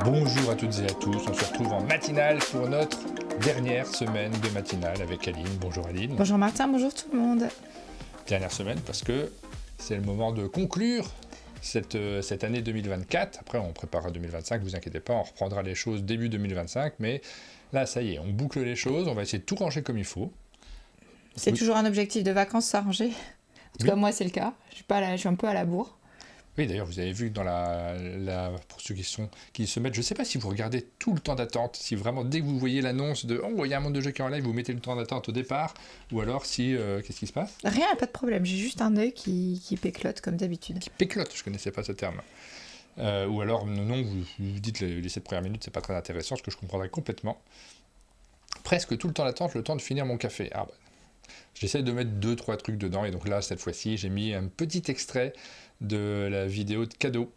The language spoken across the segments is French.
Bonjour à toutes et à tous, on se retrouve en matinale pour notre dernière semaine de matinale avec Aline. Bonjour Aline. Bonjour Martin, bonjour tout le monde. Dernière semaine parce que c'est le moment de conclure cette année 2024. Après on préparera 2025, ne vous inquiétez pas, on reprendra les choses début 2025. Mais là ça y est, on boucle les choses, on va essayer de tout ranger comme il faut. C'est toujours un objectif de vacances, s'arranger. En tout cas moi c'est le cas, je suis un peu à la bourre. Oui, d'ailleurs, vous avez vu dans pour ceux qui se mettent, je ne sais pas si vous regardez tout le temps d'attente, si vraiment dès que vous voyez l'annonce de « Oh, il y a un monde de jeu qui est en live », vous mettez le temps d'attente au départ, ou alors si... qu'est-ce qui se passe ? Rien, pas de problème, j'ai juste un œil qui péclote comme d'habitude. Qui péclote, je ne connaissais pas ce terme. Ou alors, non, vous dites les 7 premières minutes, c'est pas très intéressant, ce que je comprendrais complètement. Presque tout le temps d'attente, le temps de finir mon café. Ah, bah. J'essaie de mettre 2-3 trucs dedans, et donc là, cette fois-ci, j'ai mis un petit extrait de la vidéo de cadeau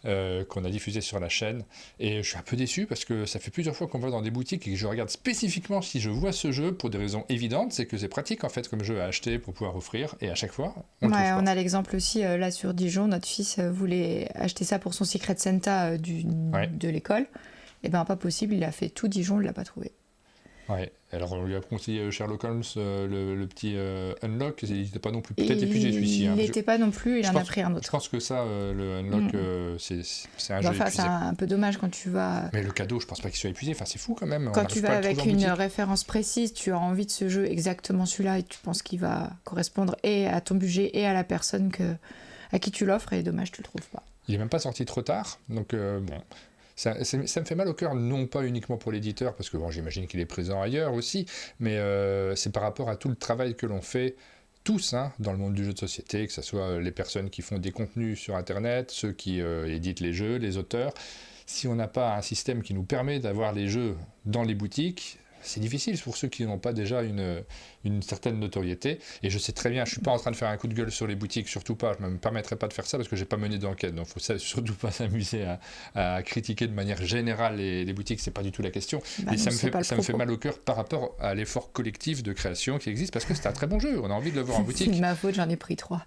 qu'on a diffusée sur la chaîne, et je suis un peu déçu parce que ça fait plusieurs fois qu'on va dans des boutiques et que je regarde spécifiquement si je vois ce jeu pour des raisons évidentes, c'est que c'est pratique en fait comme jeu à acheter pour pouvoir offrir, et à chaque fois on le trouve pas. On a l'exemple aussi là sur Dijon, notre fils voulait acheter ça pour son Secret Santa de l'école, et ben pas possible, il a fait tout Dijon, il l'a pas trouvé. Ouais, alors on lui a conseillé Sherlock Holmes, le petit Unlock, il n'était pas non plus peut-être épuisé celui-ci. Il n'était pas non plus, il en a pris un autre. Je pense que ça, le Unlock, c'est un jeu épuisé. C'est un peu dommage quand tu vas... Mais le cadeau, je pense pas qu'il soit épuisé, enfin c'est fou quand même. Quand tu vas avec une référence précise, tu as envie de ce jeu exactement celui-là et tu penses qu'il va correspondre et à ton budget et à la personne à qui tu l'offres, et dommage, tu le trouves pas. Il n'est même pas sorti trop tard, donc bon... Ça me fait mal au cœur, non pas uniquement pour l'éditeur, parce que bon, j'imagine qu'il est présent ailleurs aussi, mais c'est par rapport à tout le travail que l'on fait tous dans le monde du jeu de société, que ce soit les personnes qui font des contenus sur Internet, ceux qui éditent les jeux, les auteurs. Si on n'a pas un système qui nous permet d'avoir les jeux dans les boutiques, c'est difficile pour ceux qui n'ont pas déjà une certaine notoriété. Et je sais très bien, je ne suis pas en train de faire un coup de gueule sur les boutiques, surtout pas, je ne me permettrai pas de faire ça parce que je n'ai pas mené d'enquête. Donc il ne faut surtout pas s'amuser à critiquer de manière générale les boutiques, ce n'est pas du tout la question. Mais ça me fait mal au cœur par rapport à l'effort collectif de création qui existe, parce que c'est un très bon jeu, on a envie de le voir en boutique. C'est de ma faute, j'en ai pris 3.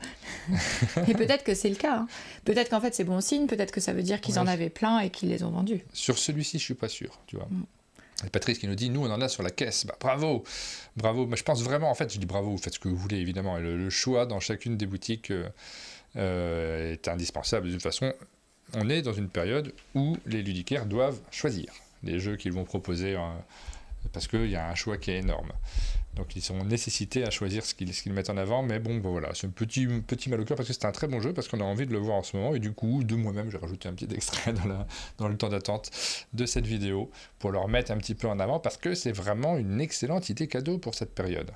Et peut-être que c'est le cas. Peut-être qu'en fait c'est bon signe, peut-être que ça veut dire qu'ils en avaient plein et qu'ils les ont vendus. Sur celui-ci, je ne suis pas sûr, tu vois. Et Patrice qui nous dit, nous on en a sur la caisse, bah, bravo, mais je pense vraiment, en fait je dis bravo, vous faites ce que vous voulez évidemment, et le choix dans chacune des boutiques est indispensable. De toute façon, on est dans une période où les ludicaires doivent choisir les jeux qu'ils vont proposer, parce qu'il y a un choix qui est énorme. Donc ils sont nécessités à choisir ce qu'ils mettent en avant, mais bon, voilà, c'est un petit mal au cœur parce que c'est un très bon jeu, parce qu'on a envie de le voir en ce moment, et du coup, de moi-même, j'ai rajouté un petit extrait dans le temps d'attente de cette vidéo, pour le remettre un petit peu en avant, parce que c'est vraiment une excellente idée cadeau pour cette période.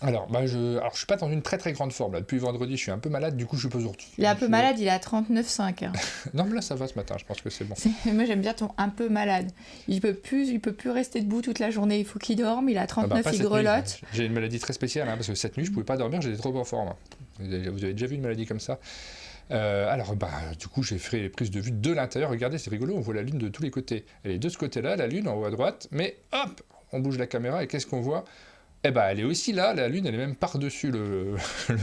Alors, je suis pas dans une très très grande forme, là. Depuis vendredi, je suis un peu malade, du coup je suis pas sorti. Il est un peu malade, il est à 39,5. Non, mais là ça va ce matin, je pense que c'est bon. Moi j'aime bien ton un peu malade. Il peut plus rester debout toute la journée, il faut qu'il dorme, il a 39, il grelotte. J'ai une maladie très spéciale, parce que cette nuit je pouvais pas dormir, j'étais trop en forme. Vous avez déjà vu une maladie comme ça ? Du coup j'ai fait les prises de vue de l'intérieur, regardez c'est rigolo, on voit la lune de tous les côtés. Elle est de ce côté-là, la lune en haut à droite, mais hop, on bouge la caméra et qu'est-ce qu'on voit ? Elle est aussi là, la lune, elle est même par-dessus le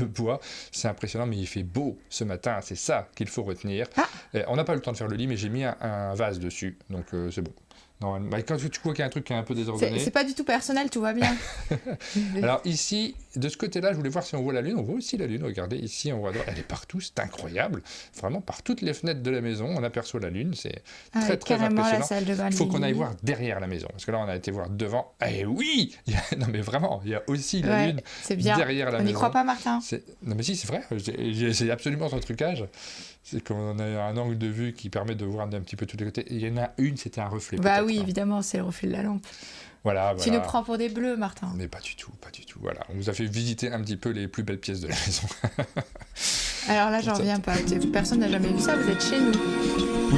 bois. C'est impressionnant, mais il fait beau ce matin, c'est ça qu'il faut retenir. On n'a pas eu le temps de faire le lit, mais j'ai mis un vase dessus, donc c'est bon. Non, quand tu vois qu'il y a un truc qui est un peu désordonné... C'est pas du tout personnel, tout va bien. Alors ici, de ce côté-là, je voulais voir si on voit la lune. On voit aussi la lune, regardez, ici on voit... Elle est partout, c'est incroyable. Vraiment, par toutes les fenêtres de la maison, on aperçoit la lune, c'est très impressionnant. La salle de bain. Il faut qu'on aille voir derrière la maison, parce que là on a été voir devant. Eh oui, non mais vraiment, il y a aussi la lune derrière la maison. On n'y croit pas, Martin ? Non mais si, c'est vrai, c'est absolument un trucage. C'est qu'on a un angle de vue qui permet de voir un petit peu tous les côtés. Il y en a une, c'était un reflet. Bah oui, évidemment, c'est le reflet de la lampe. Voilà. Tu nous prends pour des bleus, Martin. Mais pas du tout. Voilà, on vous a fait visiter un petit peu les plus belles pièces de la maison. Alors là, j'en reviens pas. Personne n'a jamais vu ça, vous êtes chez nous.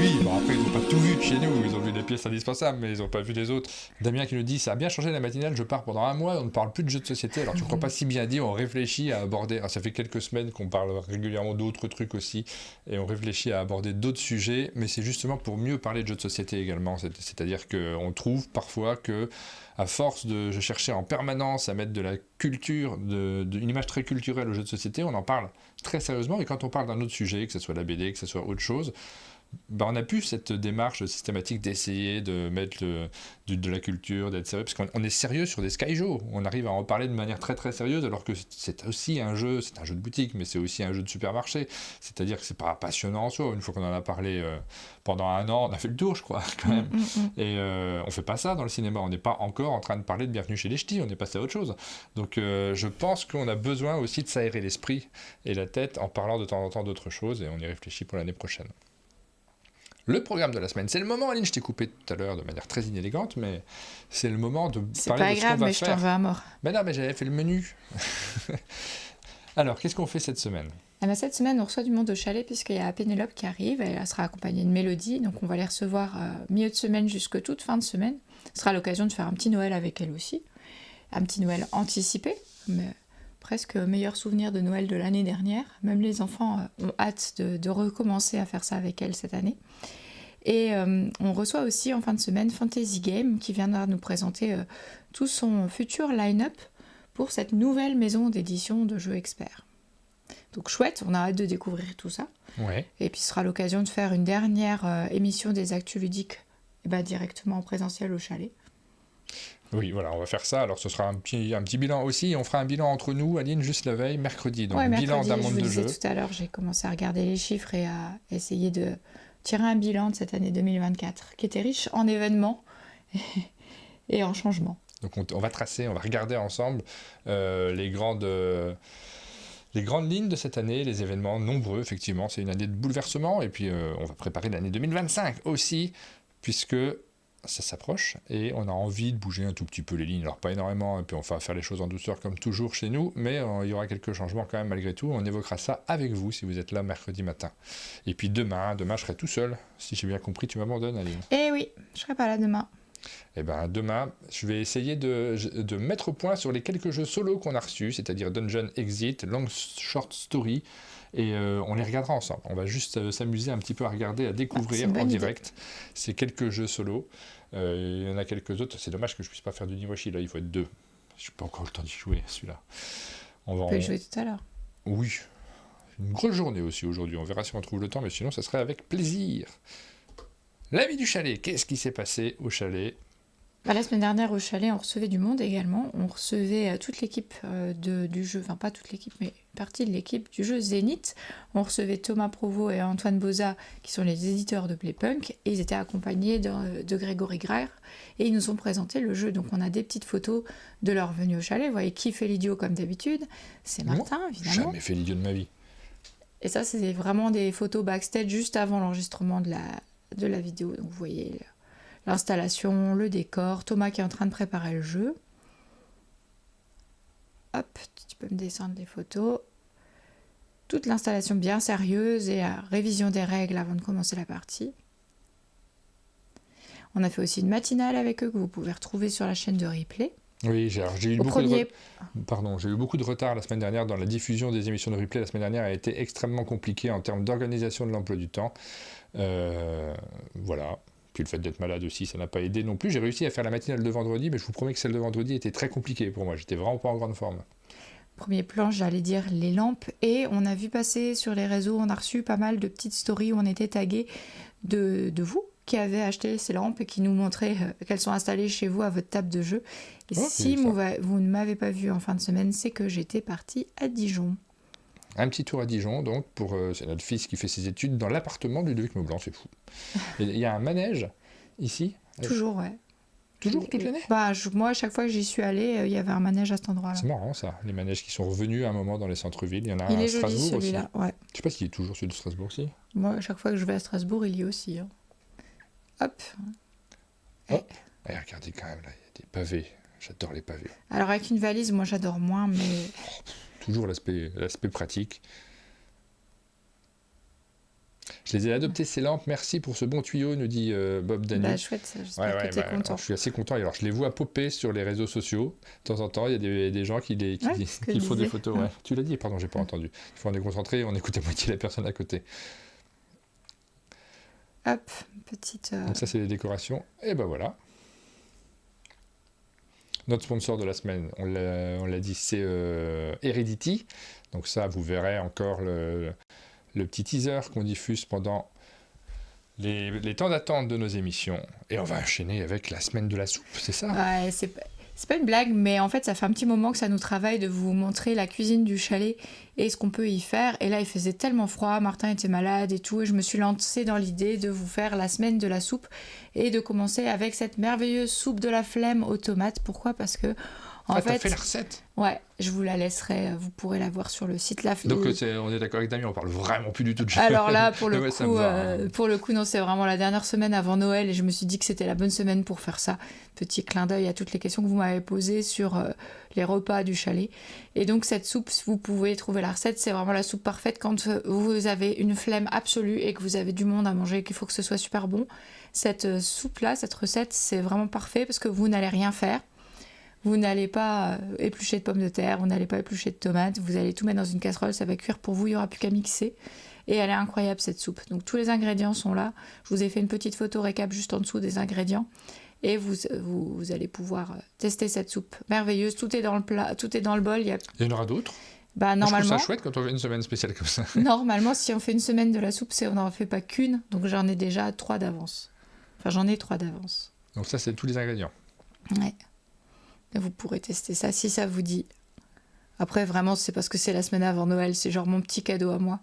Oui, bon après ils n'ont pas tout vu de chez nous, ils ont vu les pièces indispensables, mais ils n'ont pas vu les autres. Damien qui nous dit, ça a bien changé la matinale, je pars pendant un mois, on ne parle plus de jeux de société, alors tu crois pas si bien dit, on réfléchit à aborder, alors, ça fait quelques semaines qu'on parle régulièrement d'autres trucs aussi, et on réfléchit à aborder d'autres sujets, mais c'est justement pour mieux parler de jeux de société également, c'est-à-dire qu'on trouve parfois que à force de chercher en permanence à mettre de la culture, une image très culturelle aux jeux de société, on en parle très sérieusement, et quand on parle d'un autre sujet, que ce soit la BD, que ce soit autre chose, ben on n'a plus cette démarche systématique d'essayer de mettre de la culture, d'être sérieux, parce qu'on est sérieux sur des Skyjo, on arrive à en parler de manière très très sérieuse, alors que c'est aussi un jeu, c'est un jeu de boutique, mais c'est aussi un jeu de supermarché, c'est-à-dire que c'est pas passionnant en soi, une fois qu'on en a parlé pendant un an, on a fait le tour je crois, quand même, et on fait pas ça dans le cinéma, on n'est pas encore en train de parler de Bienvenue chez les Ch'tis, on est passé à autre chose, donc je pense qu'on a besoin aussi de s'aérer l'esprit et la tête en parlant de temps en temps d'autres choses, et on y réfléchit pour l'année prochaine. Le programme de la semaine, c'est le moment, Aline, je t'ai coupé tout à l'heure de manière très inélégante, mais c'est le moment de parler de ce qu'on va faire. C'est pas grave, mais je t'en veux à mort. Ben non, mais j'avais fait le menu. Alors, qu'est-ce qu'on fait cette semaine ? Cette semaine, on reçoit du monde au chalet, puisqu'il y a Pénélope qui arrive, et elle sera accompagnée de Mélodie, donc on va les recevoir milieu de semaine jusque toute fin de semaine. Ce sera l'occasion de faire un petit Noël avec elle aussi, un petit Noël anticipé, mais presque meilleur souvenir de Noël de l'année dernière. Même les enfants ont hâte de recommencer à faire ça avec elle cette année. Et on reçoit aussi en fin de semaine Fantasy Game qui viendra nous présenter tout son futur line-up pour cette nouvelle maison d'édition de jeux experts. Donc chouette, on a hâte de découvrir tout ça. Ouais. Et puis ce sera l'occasion de faire une dernière émission des actus ludiques directement en présentiel au chalet. Oui, voilà, on va faire ça. Alors, ce sera un petit bilan aussi. On fera un bilan entre nous, Aline, juste la veille, mercredi. Donc, mercredi, bilan d'un monde de jeu. Je vous disais tout à l'heure, j'ai commencé à regarder les chiffres et à essayer de tirer un bilan de cette année 2024, qui était riche en événements et en changements. Donc, on va tracer, on va regarder ensemble les grandes lignes de cette année, les événements nombreux, effectivement. C'est une année de bouleversement. Et puis, on va préparer l'année 2025 aussi, puisque ça s'approche et on a envie de bouger un tout petit peu les lignes, alors pas énormément, et puis on va faire les choses en douceur comme toujours chez nous, mais il y aura quelques changements quand même malgré tout, on évoquera ça avec vous si vous êtes là mercredi matin. Et puis demain je serai tout seul, si j'ai bien compris, tu m'abandonnes Aline. Eh oui, je serai pas là demain. Et bien demain, je vais essayer de mettre au point sur les quelques jeux solo qu'on a reçus, c'est-à-dire Dungeon Exit, Long Short Story, et on les regardera ensemble. On va juste s'amuser un petit peu à regarder, à découvrir en direct ces quelques jeux solo. Il y en a quelques autres. C'est dommage que je puisse pas faire du Niwashi, là il faut être deux. Je n'ai pas encore le temps d'y jouer celui-là. On peut y jouer tout à l'heure. Oui, une grosse journée aussi aujourd'hui. On verra si on trouve le temps, mais sinon ça serait avec plaisir. La vie du chalet, qu'est-ce qui s'est passé au chalet ? La semaine dernière au chalet, on recevait du monde également. On recevait toute l'équipe du jeu, enfin pas toute l'équipe, mais une partie de l'équipe du jeu Zénith. On recevait Thomas Provost et Antoine Boza, qui sont les éditeurs de Playpunk, et ils étaient accompagnés de Grégory Graer, et ils nous ont présenté le jeu. Donc on a des petites photos de leur venue au chalet. Vous voyez qui fait l'idiot comme d'habitude ? C'est Martin, évidemment. J'ai jamais fait l'idiot de ma vie. Et ça, c'est vraiment des photos backstage juste avant l'enregistrement de la vidéo. Donc vous voyez l'installation, le décor, Thomas qui est en train de préparer le jeu. Hop, tu peux me descendre les photos. Toute l'installation bien sérieuse et la révision des règles avant de commencer la partie. On a fait aussi une matinale avec eux que vous pouvez retrouver sur la chaîne de replay. Oui, j'ai eu beaucoup de retard la semaine dernière dans la diffusion des émissions de replay. La semaine dernière a été extrêmement compliquée en termes d'organisation de l'emploi du temps. Voilà. Puis le fait d'être malade aussi, ça n'a pas aidé non plus. J'ai réussi à faire la matinale de vendredi, mais je vous promets que celle de vendredi était très compliquée pour moi. J'étais vraiment pas en grande forme. Premier plan, j'allais dire les lampes. Et on a vu passer sur les réseaux, on a reçu pas mal de petites stories où on était tagués de vous qui avez acheté ces lampes et qui nous montraient qu'elles sont installées chez vous à votre table de jeu. Et si vous ne m'avez pas vu en fin de semaine, c'est que j'étais partie à Dijon. Un petit tour à Dijon, donc, c'est notre fils qui fait ses études dans l'appartement de Ludovic Maublanc, c'est fou. Il y a un manège, ici ? Toujours, ouais. Toujours, toute l'année ? Moi, à chaque fois que j'y suis allée, il y avait un manège à cet endroit-là. C'est marrant, ça, les manèges qui sont revenus à un moment dans les centres-villes. Il y en a un à Strasbourg aussi. Il est joli, celui-là, ouais. Je sais pas s'il est toujours celui de Strasbourg aussi. Moi, à chaque fois que je vais à Strasbourg, il y est aussi. Hein. Hop. Oh. Et regardez quand même, là, il y a des pavés. J'adore les pavés. Alors, avec une valise, moi, j'adore moins, mais... Toujours l'aspect pratique. Je les ai adoptées, ces lampes. Merci pour ce bon tuyau, nous dit Bob Dany. Bah chouette, j'espère que t'es content. Je suis assez content. Et alors, je les vois popper sur les réseaux sociaux. De temps en temps, il y a des gens qui font des photos. Ouais. Tu l'as dit, pardon, j'ai pas entendu. Il faut en déconcentrer, on écoute à moitié la personne à côté. Hop, petite... Donc ça, c'est les décorations. Et ben voilà. Notre sponsor de la semaine, on l'a dit, c'est Heredity. Donc ça, vous verrez encore le petit teaser qu'on diffuse pendant les temps d'attente de nos émissions. Et on va enchaîner avec la semaine de la soupe, c'est ça? Ouais, c'est pas une blague, mais en fait, ça fait un petit moment que ça nous travaille de vous montrer la cuisine du chalet et ce qu'on peut y faire. Et là, il faisait tellement froid, Martin était malade et tout, et je me suis lancée dans l'idée de vous faire la semaine de la soupe et de commencer avec cette merveilleuse soupe de la flemme aux tomates. Pourquoi? Parce que, t'as fait la recette? Ouais, je vous la laisserai, vous pourrez la voir sur le site. Donc on est d'accord avec Damien, on parle vraiment plus du tout de chalet. Alors là, pour le coup, non, c'est vraiment la dernière semaine avant Noël et je me suis dit que c'était la bonne semaine pour faire ça. Petit clin d'œil à toutes les questions que vous m'avez posées sur les repas du chalet. Et donc cette soupe, vous pouvez trouver la recette, c'est vraiment la soupe parfaite quand vous avez une flemme absolue et que vous avez du monde à manger et qu'il faut que ce soit super bon. Cette soupe-là, cette recette, c'est vraiment parfait parce que vous n'allez rien faire. Vous n'allez pas éplucher de pommes de terre, vous n'allez pas éplucher de tomates, vous allez tout mettre dans une casserole, ça va cuire pour vous, il n'y aura plus qu'à mixer. Et elle est incroyable cette soupe. Donc tous les ingrédients sont là. Je vous ai fait une petite photo récap juste en dessous des ingrédients. Et vous allez pouvoir tester cette soupe merveilleuse. Tout est dans le plat, tout est dans le bol. Il y en aura d'autres? Normalement, je trouve ça chouette quand on fait une semaine spéciale comme ça. Normalement, si on fait une semaine de la soupe, on n'en fait pas qu'une. Donc j'en ai déjà 3 d'avance. Enfin, j'en ai 3 d'avance. Donc ça, c'est tous les ingrédients. Ouais. Vous pourrez tester ça si ça vous dit. Après, vraiment, c'est parce que c'est la semaine avant Noël. C'est genre mon petit cadeau à moi.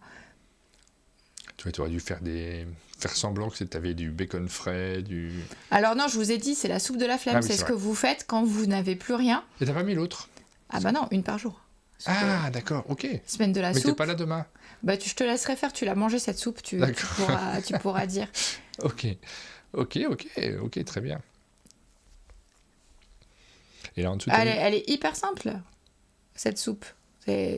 Tu aurais dû faire semblant que tu avais du bacon frais, Alors non, je vous ai dit, c'est la soupe de la flemme. C'est ce que vous faites quand vous n'avez plus rien. Et t'as pas mis l'autre? Ah bah non, une par jour. D'accord, ok. Semaine de la soupe. Mais t'es pas là demain? Bah je te laisserai faire, tu l'as mangé cette soupe, tu pourras dire. Ok, très bien. Et là en dessous, elle est hyper simple, cette soupe.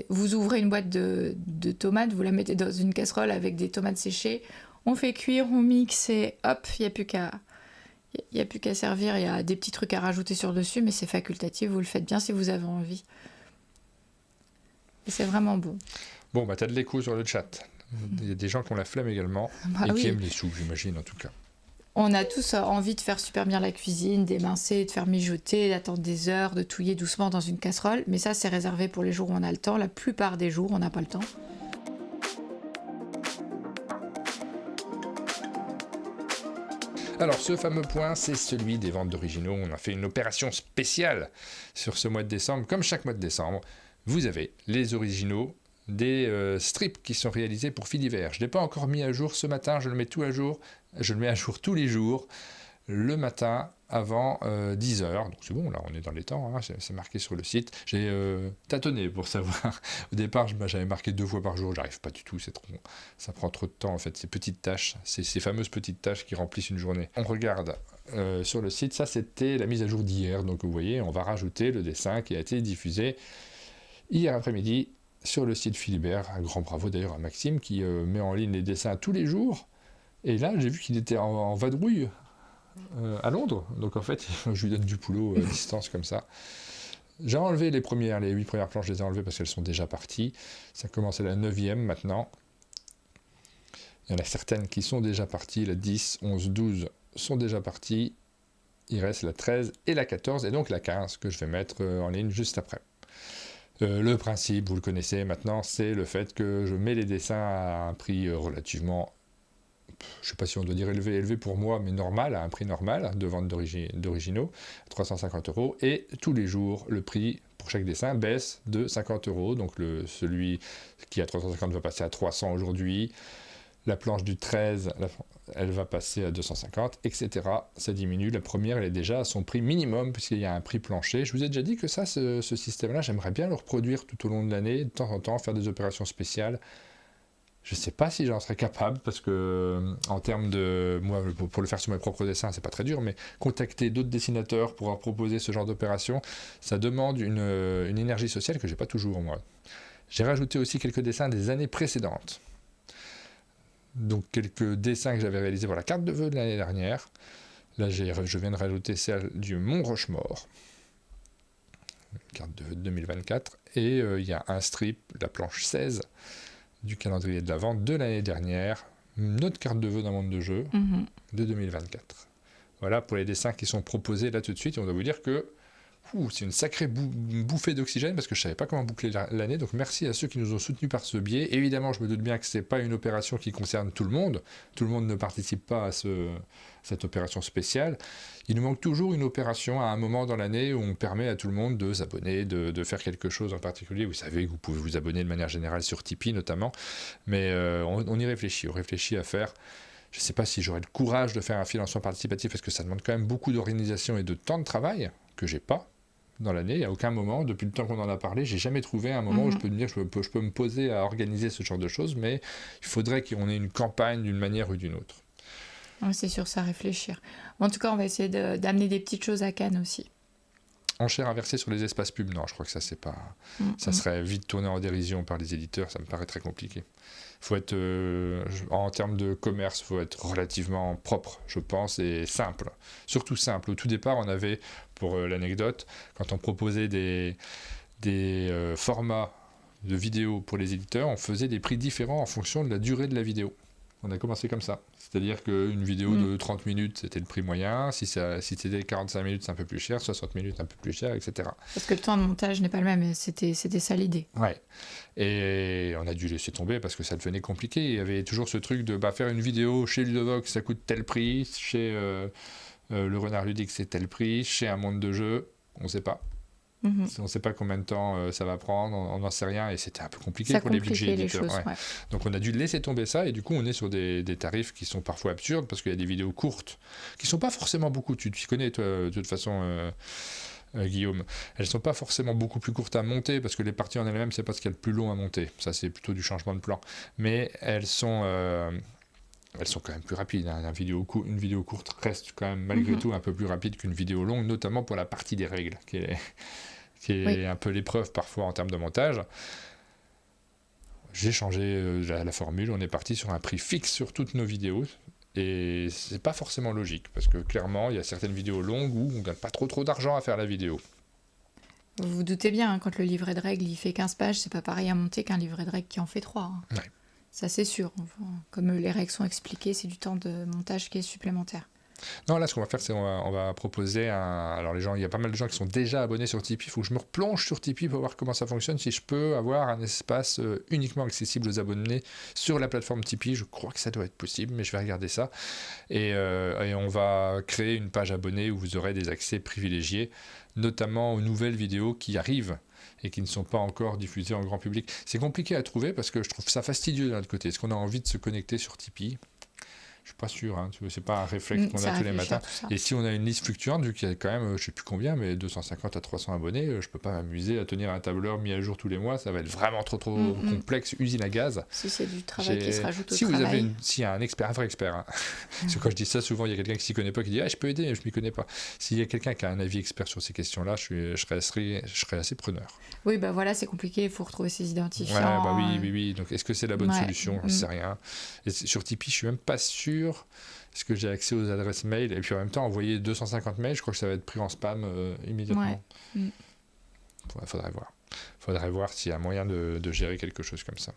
Vous ouvrez une boîte de tomates, vous la mettez dans une casserole avec des tomates séchées, on fait cuire, on mixe et hop, il n'y a plus qu'à servir. Il y a des petits trucs à rajouter sur dessus, mais c'est facultatif, vous le faites bien si vous avez envie. Et c'est vraiment bon. Bon, bah t'as de l'écho sur le chat. Il y a des gens qui ont la flemme également et qui aiment les soupes, j'imagine en tout cas. On a tous envie de faire super bien la cuisine, d'émincer, de faire mijoter, d'attendre des heures, de touiller doucement dans une casserole. Mais ça, c'est réservé pour les jours où on a le temps. La plupart des jours, on n'a pas le temps. Alors, ce fameux point, c'est celui des ventes d'originaux. On a fait une opération spéciale sur ce mois de décembre. Comme chaque mois de décembre, vous avez les originaux des strips qui sont réalisés pour Philibert. Je ne l'ai pas encore mis à jour ce matin, je le mets tout à jour. Je le mets à jour tous les jours, le matin avant 10h. Donc c'est bon, là on est dans les temps, hein, c'est marqué sur le site. J'ai tâtonné pour savoir. Au départ, j'avais marqué 2 fois par jour, j'arrive pas du tout, ça prend trop de temps en fait, ces petites tâches, ces fameuses petites tâches qui remplissent une journée. On regarde sur le site, ça c'était la mise à jour d'hier, donc vous voyez, on va rajouter le dessin qui a été diffusé hier après-midi sur le site Philibert. Un grand bravo d'ailleurs à Maxime qui met en ligne les dessins tous les jours. Et là, j'ai vu qu'il était en vadrouille à Londres. Donc en fait, je lui donne du boulot à distance comme ça. J'ai enlevé les 8 premières planches, je les ai enlevées parce qu'elles sont déjà parties. Ça commence à la 9e maintenant. Il y en a certaines qui sont déjà parties. La 10, 11, 12 sont déjà parties. Il reste la 13 et la 14 et donc la 15 que je vais mettre en ligne juste après. Le principe, vous le connaissez maintenant, c'est le fait que je mets les dessins à un prix relativement... je ne sais pas si on doit dire élevé pour moi, mais normal, à un prix normal de vente d'originaux, 350 €. Et tous les jours, le prix pour chaque dessin baisse de 50 €. Donc celui qui a 350 va passer à 300 aujourd'hui. La planche du 13, elle va passer à 250, etc. Ça diminue. La première, elle est déjà à son prix minimum, puisqu'il y a un prix plancher. Je vous ai déjà dit que ça, ce système-là, j'aimerais bien le reproduire tout au long de l'année, de temps en temps, faire des opérations spéciales. Je ne sais pas si j'en serais capable, parce que en termes de... Moi, pour le faire sur mes propres dessins, c'est pas très dur, mais contacter d'autres dessinateurs pour leur proposer ce genre d'opération, ça demande une énergie sociale que j'ai pas toujours, moi. J'ai rajouté aussi quelques dessins des années précédentes. donc quelques dessins que j'avais réalisés pour la carte de vœux de l'année dernière. Là, je viens de rajouter celle du Mont Rochemort, carte de vœux de 2024. Et il y a un strip, la planche 16 du calendrier de l'Avent de l'année dernière, notre carte de vœux d'un monde de jeu de 2024. Voilà pour les dessins qui sont proposés là tout de suite. Et on doit vous dire que c'est une sacrée bouffée d'oxygène parce que je ne savais pas comment boucler l'année. Donc merci à ceux qui nous ont soutenus par ce biais. Évidemment, je me doute bien que ce n'est pas une opération qui concerne tout le monde. Tout le monde ne participe pas à cette opération spéciale. Il nous manque toujours une opération à un moment dans l'année où on permet à tout le monde de s'abonner, de faire quelque chose en particulier. Vous savez que vous pouvez vous abonner de manière générale sur Tipeee notamment. Mais on y réfléchit. On réfléchit à faire... Je ne sais pas si j'aurai le courage de faire un financement participatif parce que ça demande quand même beaucoup d'organisation et de temps de travail que j'ai pas dans l'année. Il n'y a aucun moment, depuis le temps qu'on en a parlé, j'ai jamais trouvé un moment où je peux me dire je peux me poser à organiser ce genre de choses, mais il faudrait qu'on ait une campagne d'une manière ou d'une autre. Ouais, c'est sur ça réfléchir. En tout cas, on va essayer d'amener des petites choses à Cannes aussi. Enchères inversées sur les espaces pubs, non, je crois que ça c'est pas... Ça serait vite tourné en dérision par les éditeurs, ça me paraît très compliqué. Faut être, en termes de commerce, il faut être relativement propre, je pense, et simple. Surtout simple. Au tout départ, on avait, pour l'anecdote, quand on proposait des formats de vidéos pour les éditeurs, on faisait des prix différents en fonction de la durée de la vidéo. On a commencé comme ça. C'est-à-dire qu'une vidéo de 30 minutes, c'était le prix moyen. Si c'était 45 minutes, c'est un peu plus cher. 60 minutes, un peu plus cher, etc. Parce que le temps de montage n'est pas le même. C'était ça l'idée. Ouais. Et on a dû laisser tomber parce que ça devenait compliqué. Il y avait toujours ce truc de faire une vidéo chez Ludovox, ça coûte tel prix. Chez le Renard Ludique, c'est tel prix. Chez un monde de jeu, on ne sait pas. On ne sait pas combien de temps ça va prendre, on n'en sait rien et c'était un peu compliqué pour les budgets éditeurs. Ouais. Donc on a dû laisser tomber ça et du coup on est sur des tarifs qui sont parfois absurdes parce qu'il y a des vidéos courtes qui ne sont pas forcément beaucoup, tu connais toi de toute façon Guillaume, elles ne sont pas forcément beaucoup plus courtes à monter parce que les parties en elles-mêmes c'est pas ce qu'il y a de plus long à monter, ça c'est plutôt du changement de plan, mais elles sont quand même plus rapides. Une vidéo courte reste quand même malgré tout un peu plus rapide qu'une vidéo longue, notamment pour la partie des règles, qui est un peu l'épreuve parfois en termes de montage. J'ai changé la formule, on est parti sur un prix fixe sur toutes nos vidéos, et c'est pas forcément logique, parce que clairement, il y a certaines vidéos longues où on gagne pas trop d'argent à faire la vidéo. Vous vous doutez bien, quand le livret de règles il fait 15 pages, c'est pas pareil à monter qu'un livret de règles qui en fait 3. Ouais. Ça c'est sûr. Comme les règles sont expliquées, c'est du temps de montage qui est supplémentaire. Non, là, ce qu'on va faire, c'est on va proposer alors les gens, il y a pas mal de gens qui sont déjà abonnés sur Tipeee. Il faut que je me replonge sur Tipeee pour voir comment ça fonctionne. Si je peux avoir un espace uniquement accessible aux abonnés sur la plateforme Tipeee, je crois que ça doit être possible, mais je vais regarder ça. Et on va créer une page abonnée où vous aurez des accès privilégiés, notamment aux nouvelles vidéos qui arrivent et qui ne sont pas encore diffusées en grand public. C'est compliqué à trouver parce que je trouve ça fastidieux d'un autre côté. Est-ce qu'on a envie de se connecter sur Tipeee ? Je suis pas sûr, hein, c'est pas un réflexe qu'on a tous les matins. Et si on a une liste fluctuante, vu qu'il y a quand même, je sais plus combien, mais 250 à 300 abonnés, je peux pas m'amuser à tenir un tableur mis à jour tous les mois, ça va être vraiment trop complexe, usine à gaz. Si c'est du travail qui se rajoute au travail. S'il y a un vrai expert, hein. Parce que quand je dis ça, souvent il y a quelqu'un qui s'y connaît pas qui dit je peux aider, mais je m'y connais pas. S'il y a quelqu'un qui a un avis expert sur ces questions-là, je serais assez preneur. Oui, bah voilà, c'est compliqué, il faut retrouver ses identifiants. Ouais, oui. Donc est-ce que c'est la bonne solution ? Je sais rien. Et sur Tipeee, je suis même pas sûr. Est-ce que j'ai accès aux adresses mail et puis en même temps envoyer 250 mails, je crois que ça va être pris en spam immédiatement. Faudrait voir s'il y a moyen de gérer quelque chose comme ça.